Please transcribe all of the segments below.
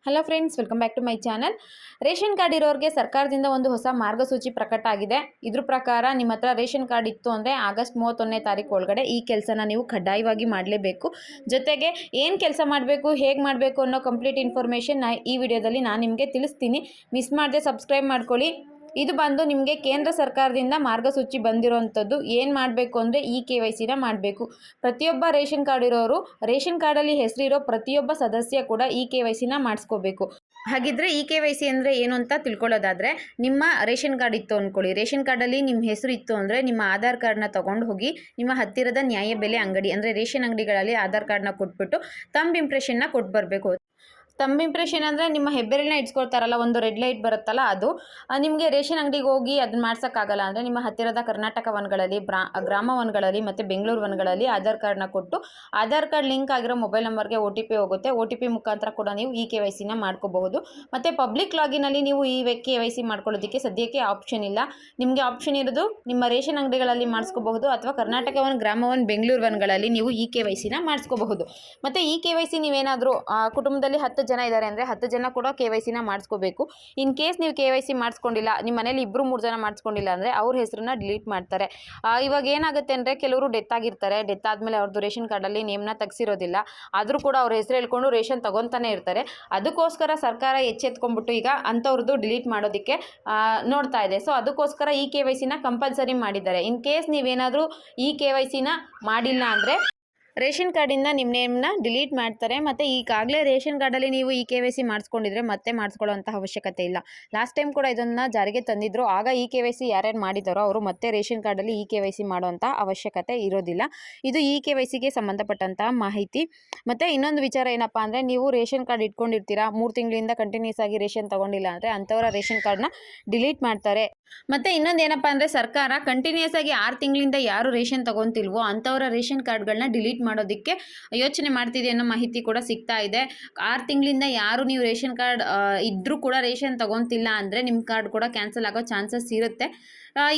Hello friends, welcome back to my channel. Ration card ಇರೋರಿಗೆ ಸರ್ಕಾರದಿಂದ ಒಂದು ಹೊಸ ಮಾರ್ಗಸೂಚಿ ಪ್ರಕಟ ಆಗಿದೆ. ಇದ್ರ ಪ್ರಕಾರ ನಿಮ್ಮ ಹತ್ರ ರೇಷನ್ ಕಾರ್ಡ್ ಇತ್ತು ಅಂದರೆ ಆಗಸ್ಟ್ 31ನೇ ತಾರೀಕು ಒಳಗಡೆ ಈ ಕೆಲಸನ ನೀವು ಕಡ್ಡಾಯವಾಗಿ ಮಾಡಲೇಬೇಕು. ಜೊತೆಗೆ ಏನು ಕೆಲಸ ಮಾಡಬೇಕು, ಹೇಗೆ ಮಾಡಬೇಕು ಅನ್ನೋ ಕಂಪ್ಲೀಟ್ ಇನ್ಫಾರ್ಮೇಷನ್ ಈ ವಿಡಿಯೋದಲ್ಲಿ ನಾನು ನಿಮಗೆ ತಿಳಿಸ್ತೀನಿ. ಮಿಸ್ ಮಾಡದೆ ಸಬ್ಸ್ಕ್ರೈಬ್ ಮಾಡ್ಕೊಳ್ಳಿ. ಇದು ಬಂದು ನಿಮಗೆ ಕೇಂದ್ರ ಸರ್ಕಾರದಿಂದ ಮಾರ್ಗಸೂಚಿ ಬಂದಿರೋವಂಥದ್ದು. ಏನು ಮಾಡಬೇಕು ಅಂದರೆ KYCನ ಮಾಡಬೇಕು. ಪ್ರತಿಯೊಬ್ಬ ರೇಷನ್ ಕಾರ್ಡ್ ಇರೋರು, ರೇಷನ್ ಕಾರ್ಡಲ್ಲಿ ಹೆಸರಿರೋ ಪ್ರತಿಯೊಬ್ಬ ಸದಸ್ಯ ಕೂಡ KYCನ ಮಾಡಿಸ್ಕೋಬೇಕು. ಹಾಗಿದ್ರೆ KYC ಅಂದರೆ ಏನು ಅಂತ ತಿಳ್ಕೊಳ್ಳೋದಾದರೆ, ನಿಮ್ಮ ರೇಷನ್ ಕಾರ್ಡ್ ಇತ್ತು ಅಂದ್ಕೊಳ್ಳಿ. ರೇಷನ್ ಕಾರ್ಡಲ್ಲಿ ನಿಮ್ಮ ಹೆಸರು ಇತ್ತು ಅಂದರೆ ನಿಮ್ಮ ಆಧಾರ್ ಕಾರ್ಡ್ನ ತೊಗೊಂಡು ಹೋಗಿ ನಿಮ್ಮ ಹತ್ತಿರದ ನ್ಯಾಯಬೆಲೆ ಅಂಗಡಿ ಅಂದರೆ ರೇಷನ್ ಅಂಗಡಿಗಳಲ್ಲಿ ಆಧಾರ್ ಕಾರ್ಡ್ನ ಕೊಟ್ಬಿಟ್ಟು ತಂಬ್ ಇಂಪ್ರೆಷನ್ನ ಕೊಟ್ಟು ಬರಬೇಕು. ತಂಬ್ ಇಂಪ್ರೆಷನ್ ಅಂದರೆ ನಿಮ್ಮ ಹೆಬ್ಬೆರಳನ್ನ ಇಡ್ಸ್ಕೊಳ್ತಾರಲ್ಲ, ಒಂದು ರೆಡ್ ಲೈಟ್ ಬರುತ್ತಲ್ಲ ಅದು. ನಿಮಗೆ ರೇಷನ್ ಅಂಗಡಿಗೆ ಹೋಗಿ ಅದನ್ನ ಮಾಡ್ಸೋಕ್ಕಾಗಲ್ಲ ಅಂದರೆ ನಿಮ್ಮ ಹತ್ತಿರದ ಕರ್ನಾಟಕ ವನ್ಗಳಲ್ಲಿ, ಗ್ರಾಮ ವನ್ಗಳಲ್ಲಿ ಮತ್ತು ಬೆಂಗಳೂರು ವನ್ಗಳಲ್ಲಿ ಆಧಾರ್ ಕಾರ್ಡ್ನ ಕೊಟ್ಟು, ಆಧಾರ್ ಕಾರ್ಡ್ ಲಿಂಕ್ ಆಗಿರೋ ಮೊಬೈಲ್ ನಂಬರ್ಗೆ OTP ಹೋಗುತ್ತೆ. OTP ಮುಖಾಂತರ ಕೂಡ ನೀವು KYCನ ಮಾಡ್ಕೋಬಹುದು. ಮತ್ತು ಪಬ್ಲಿಕ್ ಲಾಗಿನಲ್ಲಿ ನೀವು KYC ಮಾಡ್ಕೊಳ್ಳೋದಕ್ಕೆ ಸದ್ಯಕ್ಕೆ ಆಪ್ಷನ್ ಇಲ್ಲ. ನಿಮಗೆ ಆಪ್ಷನ್ ಇರೋದು ನಿಮ್ಮ ರೇಷನ್ ಅಂಗಡಿಗಳಲ್ಲಿ ಮಾಡಿಸ್ಕೋಬಹುದು ಅಥವಾ ಕರ್ನಾಟಕ ವನ್, ಗ್ರಾಮ ವನ್, ಬೆಂಗಳೂರು ವನ್ಗಳಲ್ಲಿ ನೀವು KYCನ ಮಾಡಿಸ್ಕೋಬಹುದು. ಮತ್ತು KYC ನೀವೇನಾದರೂ ಕುಟುಂಬದಲ್ಲಿ 10 ಜನ ಇದ್ದಾರೆ ಅಂದರೆ 10 ಜನ ಕೂಡ KYCನ ಮಾಡಿಸ್ಕೋಬೇಕು. ಇನ್ ಕೇಸ್ ನೀವು KYC ಮಾಡಿಸ್ಕೊಂಡಿಲ್ಲ, ನಿಮ್ಮ ಮನೇಲಿ 2-3 ಜನ ಮಾಡಿಸ್ಕೊಂಡಿಲ್ಲ ಅಂದರೆ ಅವ್ರ ಹೆಸರನ್ನ ಡಿಲೀಟ್ ಮಾಡ್ತಾರೆ. ಇವಾಗ ಏನಾಗುತ್ತೆ ಅಂದರೆ ಕೆಲವರು ಡೆತ್ ಆಗಿರ್ತಾರೆ. ಡೆತ್ ಆದಮೇಲೆ ಅವ್ರದ್ದು ರೇಷನ್ ಕಾರ್ಡಲ್ಲಿ ನೇಮ್ನ ತೆಗ್ಸಿರೋದಿಲ್ಲ. ಆದರೂ ಕೂಡ ಅವ್ರ ಹೆಸರು ಹೇಳ್ಕೊಂಡು ರೇಷನ್ ತಗೊತಾನೆ ಇರ್ತಾರೆ. ಅದಕ್ಕೋಸ್ಕರ ಸರ್ಕಾರ ಎಚ್ಚೆತ್ಕೊಂಡ್ಬಿಟ್ಟು ಈಗ ಅಂಥವ್ರದ್ದು ಡಿಲೀಟ್ ಮಾಡೋದಕ್ಕೆ ನೋಡ್ತಾ ಇದೆ. ಸೊ ಅದಕ್ಕೋಸ್ಕರ KYCನ ಕಂಪಲ್ಸರಿ ಮಾಡಿದ್ದಾರೆ. ಇನ್ ಕೇಸ್ ನೀವೇನಾದರೂ KYCನ ಮಾಡಿಲ್ಲ ಅಂದರೆ ರೇಷನ್ ಕಾರ್ಡಿಂದ ನಿಮ್ಮ ನೇಮ್ನ ಡಿಲೀಟ್ ಮಾಡ್ತಾರೆ. ಮತ್ತು ಈಗಾಗಲೇ ರೇಷನ್ ಕಾರ್ಡಲ್ಲಿ ನೀವು KYC ಮಾಡಿಸ್ಕೊಂಡಿದ್ರೆ ಮತ್ತೆ ಮಾಡಿಸ್ಕೊಳ್ಳೋಂಥ ಅವಶ್ಯಕತೆ ಇಲ್ಲ. ಲಾಸ್ಟ್ ಟೈಮ್ ಕೂಡ ಇದನ್ನು ಜಾರಿಗೆ ತಂದಿದ್ರು. ಆಗ KYC ಯಾರ್ಯಾರು ಮಾಡಿದ್ದಾರೋ ಅವರು ಮತ್ತೆ ರೇಷನ್ ಕಾರ್ಡಲ್ಲಿ KYC ಮಾಡೋವಂಥ ಅವಶ್ಯಕತೆ ಇರೋದಿಲ್ಲ. ಇದು KYCಗೆ ಸಂಬಂಧಪಟ್ಟಂತಹ ಮಾಹಿತಿ. ಮತ್ತು ಇನ್ನೊಂದು ವಿಚಾರ ಏನಪ್ಪ ಅಂದರೆ, ನೀವು ರೇಷನ್ ಕಾರ್ಡ್ ಇಟ್ಕೊಂಡಿರ್ತೀರಾ, 3 ತಿಂಗಳಿಂದ ಕಂಟಿನ್ಯೂಸ್ ಆಗಿ ರೇಷನ್ ತೊಗೊಂಡಿಲ್ಲ ಅಂದರೆ ಅಂಥವರ ರೇಷನ್ ಕಾರ್ಡ್ನ ಡಿಲೀಟ್ ಮಾಡ್ತಾರೆ. ಮತ್ತು ಇನ್ನೊಂದು ಏನಪ್ಪ ಅಂದರೆ, ಸರ್ಕಾರ ಕಂಟಿನ್ಯೂಸ್ ಆಗಿ 6 ತಿಂಗಳಿಂದ ಯಾರು ರೇಷನ್ ತೊಗೊತಿಲ್ವೋ ಅಂಥವರ ರೇಷನ್ ಕಾರ್ಡ್ಗಳನ್ನ ಡಿಲೀಟ್ ಮಾಡೋದಕ್ಕೆ ಯೋಚನೆ ಮಾಡ್ತಿದೆ ಅನ್ನೋ ಮಾಹಿತಿ ಕೂಡ ಸಿಗ್ತಾ ಇದೆ. 6 ತಿಂಗಳಿಂದ ಯಾರು ನೀವು ರೇಷನ್ ಕಾರ್ಡ್ ಇದ್ದರೂ ಕೂಡ ರೇಷನ್ ತೊಗೊತಿಲ್ಲ ಅಂದರೆ ನಿಮ್ಮ ಕಾರ್ಡ್ ಕೂಡ ಕ್ಯಾನ್ಸಲ್ ಆಗೋ ಚಾನ್ಸಸ್ ಇರುತ್ತೆ.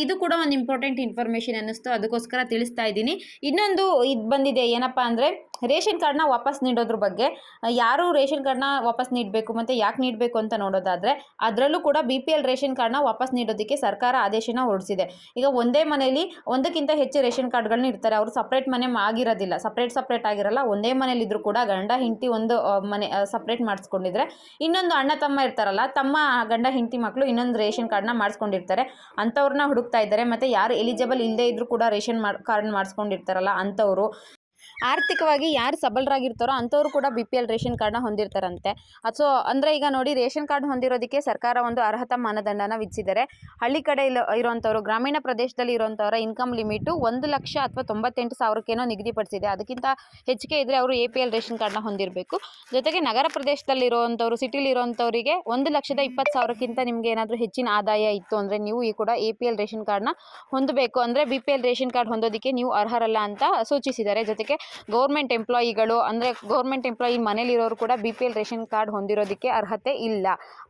ಇದು ಕೂಡ ಒಂದು ಇಂಪಾರ್ಟೆಂಟ್ ಇನ್ಫಾರ್ಮೇಷನ್ ಅನ್ನಿಸ್ತು, ಅದಕ್ಕೋಸ್ಕರ ತಿಳಿಸ್ತಾ ಇದ್ದೀನಿ. ಇನ್ನೊಂದು ಇದು ಬಂದಿದೆ, ಏನಪ್ಪ ಅಂದರೆ ರೇಷನ್ ಕಾರ್ಡ್ನ ವಾಪಸ್ ನೀಡೋದ್ರ ಬಗ್ಗೆ. ಯಾರು ರೇಷನ್ ಕಾರ್ಡ್ನ ವಾಪಸ್ ನೀಡಬೇಕು ಮತ್ತು ಯಾಕೆ ನೀಡಬೇಕು ಅಂತ ನೋಡೋದಾದರೆ, ಅದರಲ್ಲೂ ಕೂಡ BPL ರೇಷನ್ ಕಾರ್ಡ್ನ ವಾಪಸ್ ನೀಡೋದಕ್ಕೆ ಸರ್ಕಾರ ಆದೇಶನ ಹೊರಡಿಸಿದೆ. ಈಗ ಒಂದೇ ಮನೆಯಲ್ಲಿ ಒಂದಕ್ಕಿಂತ ಹೆಚ್ಚು ರೇಷನ್ ಕಾರ್ಡ್ಗಳನ್ನ ಇರ್ತಾರೆ. ಅವರು ಸಪ್ರೇಟ್ ಮನೆ ಆಗಿರೋದಿಲ್ಲ, ಸಪ್ರೇಟ್ ಆಗಿರಲ್ಲ. ಒಂದೇ ಮನೇಲಿದ್ದರೂ ಕೂಡ ಗಂಡ ಹೆಂಡತಿ ಒಂದು ಮನೆ ಸಪ್ರೇಟ್ ಮಾಡಿಸ್ಕೊಂಡಿದ್ರೆ, ಇನ್ನೊಂದು ಅಣ್ಣ ತಮ್ಮ ಇರ್ತಾರಲ್ಲ, ತಮ್ಮ ಗಂಡ ಹೆಂಡತಿ ಮಕ್ಕಳು ಇನ್ನೊಂದು ರೇಷನ್ ಕಾರ್ಡ್ನ ಮಾಡಿಸ್ಕೊಂಡಿರ್ತಾರೆ. ಅಂಥವ್ರನ್ನ ಹುಡುಕ್ತಾ ಇದ್ದಾರೆ. ಮತ್ತು ಯಾರು ಎಲಿಜಿಬಲ್ ಇಲ್ಲದೇ ಇದ್ದರೂ ಕೂಡ ರೇಷನ್ ಕಾರ್ಡ್ ಮಾಡಿಸ್ಕೊಂಡಿರ್ತಾರಲ್ಲ ಅಂಥವರು, ಆರ್ಥಿಕವಾಗಿ ಯಾರು ಸಬಲರಾಗಿರ್ತಾರೋ ಅಂಥವ್ರು ಕೂಡ BPL ರೇಷನ್ ಕಾರ್ಡ್ನ ಹೊಂದಿರ್ತಾರಂತೆ. ಸೊ ಅಂದರೆ ಈಗ ನೋಡಿ, ರೇಷನ್ ಕಾರ್ಡ್ ಹೊಂದಿರೋದಕ್ಕೆ ಸರ್ಕಾರ ಒಂದು ಅರ್ಹತಾ ಮಾನದಂಡನ ವಿಧಿಸಿದ್ದಾರೆ. ಹಳ್ಳಿ ಕಡೆ ಇರೋಂಥವ್ರು, ಗ್ರಾಮೀಣ ಪ್ರದೇಶದಲ್ಲಿ ಇರೋಂಥವ್ರ ಇನ್ಕಮ್ ಲಿಮಿಟು 1 ಲಕ್ಷ ಅಥವಾ 98,000ಕ್ಕೇನೋ ನಿಗದಿಪಡಿಸಿದೆ. ಅದಕ್ಕಿಂತ ಹೆಚ್ಚಿಗೆ ಇದ್ದರೆ ಅವರು APL ರೇಷನ್ ಕಾರ್ಡ್ನ ಹೊಂದಿರಬೇಕು. ಜೊತೆಗೆ ನಗರ ಪ್ರದೇಶದಲ್ಲಿರುವಂಥವ್ರು, ಸಿಟಿಲಿರುವಂಥವರಿಗೆ 1,20,000ಕ್ಕಿಂತ ನಿಮಗೆ ಏನಾದರೂ ಹೆಚ್ಚಿನ ಆದಾಯ ಇತ್ತು ಅಂದರೆ ನೀವು ಕೂಡ APL ರೇಷನ್ ಕಾರ್ಡ್ನ ಹೊಂದಬೇಕು. ಅಂದರೆ BPL ರೇಷನ್ ಕಾರ್ಡ್ ಹೊಂದೋದಕ್ಕೆ ನೀವು ಅರ್ಹರಲ್ಲ ಅಂತ ಸೂಚಿಸಿದ್ದಾರೆ. ಜೊತೆಗೆ ಗೌರ್ಮೆಂಟ್ ಎಂಪ್ಲಾಯಿಗಳು, ಅಂದರೆ ಗೌರ್ಮೆಂಟ್ ಎಂಪ್ಲಾಯಿ ಮನೇಲಿರೋರು ಕೂಡ BPL ರೇಷನ್ ಕಾರ್ಡ್ ಹೊಂದಿರೋದಕ್ಕೆ ಅರ್ಹತೆ ಇಲ್ಲ.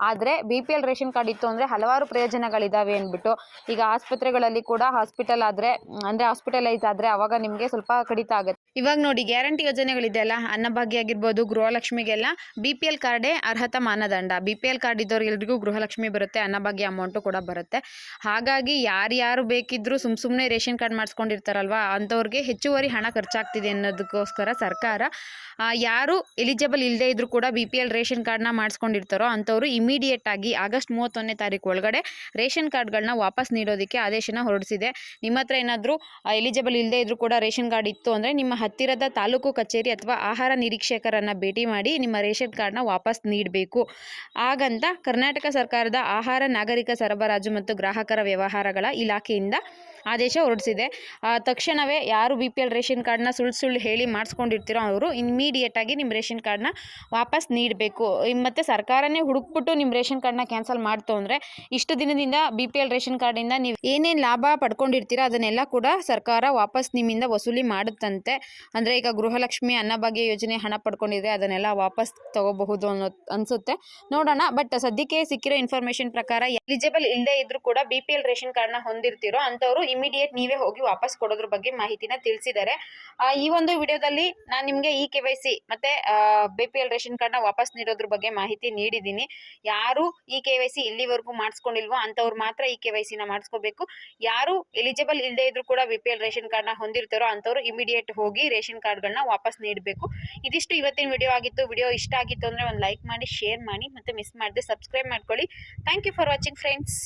ಆದರೆ BPL ರೇಷನ್ ಕಾರ್ಡ್ ಇತ್ತು ಅಂದರೆ ಹಲವಾರು ಪ್ರಯೋಜನಗಳಿದ್ದಾವೆ ಅಂದ್ಬಿಟ್ಟು, ಈಗ ಆಸ್ಪತ್ರೆಗಳಲ್ಲಿ ಕೂಡ ಹಾಸ್ಪಿಟಲೈಸ್ ಆದರೆ ಆವಾಗ ನಿಮಗೆ ಸ್ವಲ್ಪ ಕಡಿತ ಆಗುತ್ತೆ. ಇವಾಗ ನೋಡಿ, ಗ್ಯಾರಂಟಿ ಯೋಜನೆಗಳಿದೆಯಲ್ಲ, ಅನ್ನಭಾಗ್ಯ ಆಗಿರ್ಬೋದು, ಗೃಹಲಕ್ಷ್ಮಿಗೆಲ್ಲ BPL ಕಾರ್ಡೇ ಅರ್ಹತಾ ಮಾನದಂಡ. BPL ಕಾರ್ಡ್ ಇದ್ದವ್ರಿಗೆಲ್ರಿಗೂ ಗೃಹಲಕ್ಷ್ಮಿ ಬರುತ್ತೆ, ಅನ್ನಭಾಗ್ಯ ಅಮೌಂಟು ಕೂಡ ಬರುತ್ತೆ. ಹಾಗಾಗಿ ಯಾರ್ಯಾರು ಬೇಕಿದ್ದರೂ ಸುಮ್ಮನೆ ರೇಷನ್ ಕಾರ್ಡ್ ಮಾಡಿಸ್ಕೊಂಡಿರ್ತಾರಲ್ವ ಅಂಥವ್ರಿಗೆ ಹೆಚ್ಚುವರಿ ಹಣ ಖರ್ಚಾಗ್ತಿದೆ ಅನ್ನೋದಕ್ಕೋಸ್ಕರ ಸರ್ಕಾರ ಯಾರು ಎಲಿಜಿಬಲ್ ಇಲ್ಲದೇ ಇದ್ದರೂ ಕೂಡ BPL ರೇಷನ್ ಕಾರ್ಡ್ನ ಮಾಡಿಸ್ಕೊಂಡಿರ್ತಾರೋ ಅಂಥವ್ರು ಇಮಿಡಿಯೇಟ್ ಆಗಿ ಆಗಸ್ಟ್ 31ನೇ ತಾರೀಕು ಒಳಗಡೆ ರೇಷನ್ ಕಾರ್ಡ್ಗಳನ್ನ ವಾಪಸ್ ನೀಡೋದಕ್ಕೆ ಆದೇಶನ ಹೊರಡಿಸಿದೆ. ನಿಮ್ಮ ಹತ್ರ ಏನಾದರೂ ಎಲಿಜಿಬಲ್ ಇಲ್ಲದೇ ಇದ್ದರೂ ಕೂಡ ರೇಷನ್ ಕಾರ್ಡ್ ಇತ್ತು ಅಂದರೆ ನಿಮ್ಮ ಹತ್ತಿರದ ತಾಲೂಕು ಕಚೇರಿ ಅಥವಾ ಆಹಾರ ನಿರೀಕ್ಷಕರನ್ನು ಭೇಟಿ ಮಾಡಿ ನಿಮ್ಮ ರೇಷನ್ ಕಾರ್ಡ್ನ ವಾಪಸ್ ನೀಡಬೇಕು. ಹಾಗಂತ ಕರ್ನಾಟಕ ಸರ್ಕಾರದ ಆಹಾರ, ನಾಗರಿಕ ಸರಬರಾಜು ಮತ್ತು ಗ್ರಾಹಕರ ವ್ಯವಹಾರಗಳ ಇಲಾಖೆಯಿಂದ ಆದೇಶ ಹೊರಡಿಸಿದೆ. ತಕ್ಷಣವೇ ಯಾರು BPL ರೇಷನ್ ಕಾರ್ಡ್ನ ಸುಳ್ಳು ಹೇಳಿ ಮಾಡಿಸ್ಕೊಂಡಿರ್ತೀರೋ ಅವರು ಇಮಿಡಿಯೇಟಾಗಿ ನಿಮ್ಮ ರೇಷನ್ ಕಾರ್ಡ್ನ ವಾಪಸ್ ನೀಡಬೇಕು. ಮತ್ತು ಸರ್ಕಾರನೇ ಹುಡುಕ್ಬಿಟ್ಟು ನಿಮ್ಮ ರೇಷನ್ ಕಾರ್ಡ್ನ ಕ್ಯಾನ್ಸಲ್ ಮಾಡ್ತು ಅಂದರೆ ಇಷ್ಟು ದಿನದಿಂದ BPL ರೇಷನ್ ಕಾರ್ಡಿಂದ ನೀವು ಏನೇನು ಲಾಭ ಪಡ್ಕೊಂಡಿರ್ತೀರೋ ಅದನ್ನೆಲ್ಲ ಕೂಡ ಸರ್ಕಾರ ವಾಪಸ್ ನಿಮ್ಮಿಂದ ವಸೂಲಿ ಮಾಡುತ್ತಂತೆ. ಅಂದರೆ ಈಗ ಗೃಹಲಕ್ಷ್ಮಿ, ಅನ್ನಭಾಗ್ಯ ಯೋಜನೆ ಹಣ ಪಡ್ಕೊಂಡಿದ್ರೆ ಅದನ್ನೆಲ್ಲ ವಾಪಸ್ ತಗೋಬಹುದು ಅನಿಸುತ್ತೆ, ನೋಡೋಣ. ಬಟ್ ಸದ್ಯಕ್ಕೆ ಸಿಕ್ಕಿರೋ ಇನ್ಫಾರ್ಮೇಷನ್ ಪ್ರಕಾರ ಎಲಿಜಿಬಲ್ ಇಲ್ಲದೇ ಇದ್ದರೂ ಕೂಡ BPL ರೇಷನ್ ಕಾರ್ಡ್ನ ಹೊಂದಿರ್ತೀರೋ ಅಂಥವ್ರು ಇಮಿಡಿಯೇಟ್ ನೀವೇ ಹೋಗಿ ವಾಪಸ್ ಕೊಡೋದ್ರ ಬಗ್ಗೆ ಮಾಹಿತಿನ ತಿಳಿಸಿದ್ದಾರೆ. ಈ ಒಂದು ವಿಡಿಯೋದಲ್ಲಿ ನಾನು ನಿಮಗೆ ಈ KYC ಮತ್ತೆ BPL ರೇಷನ್ ಕಾರ್ಡ್ನ ವಾಪಸ್ ನೀಡೋದ್ರ ಬಗ್ಗೆ ಮಾಹಿತಿ ನೀಡಿದ್ದೀನಿ. ಯಾರು ಈ KYC ಇಲ್ಲಿವರೆಗೂ ಮಾಡಿಸ್ಕೊಂಡಿಲ್ವೋ ಅಂಥವ್ರು ಮಾತ್ರ ಈ KYC ನ ಮಾಡಿಸ್ಕೋಬೇಕು. ಯಾರು ಎಲಿಜಿಬಲ್ ಇಲ್ಲದೆ ಇದ್ರು ಕೂಡ BPL ರೇಷನ್ ಕಾರ್ಡ್ನ ಹೊಂದಿರ್ತಾರೋ ಅಂಥವ್ರು ಇಮಿಡಿಯೇಟ್ ಹೋಗಿ ರೇಷನ್ ಕಾರ್ಡ್ಗಳನ್ನ ವಾಪಸ್ ನೀಡಬೇಕು. ಇದಿಷ್ಟು ಇವತ್ತಿನ ವಿಡಿಯೋ ಆಗಿತ್ತು. ವಿಡಿಯೋ ಇಷ್ಟ ಆಗಿತ್ತು ಅಂದರೆ ಒಂದು ಲೈಕ್ ಮಾಡಿ, ಶೇರ್ ಮಾಡಿ, ಮತ್ತು ಮಿಸ್ ಮಾಡದೆ ಸಬ್ಸ್ಕ್ರೈಬ್ ಮಾಡ್ಕೊಳ್ಳಿ. Thank you for watching friends.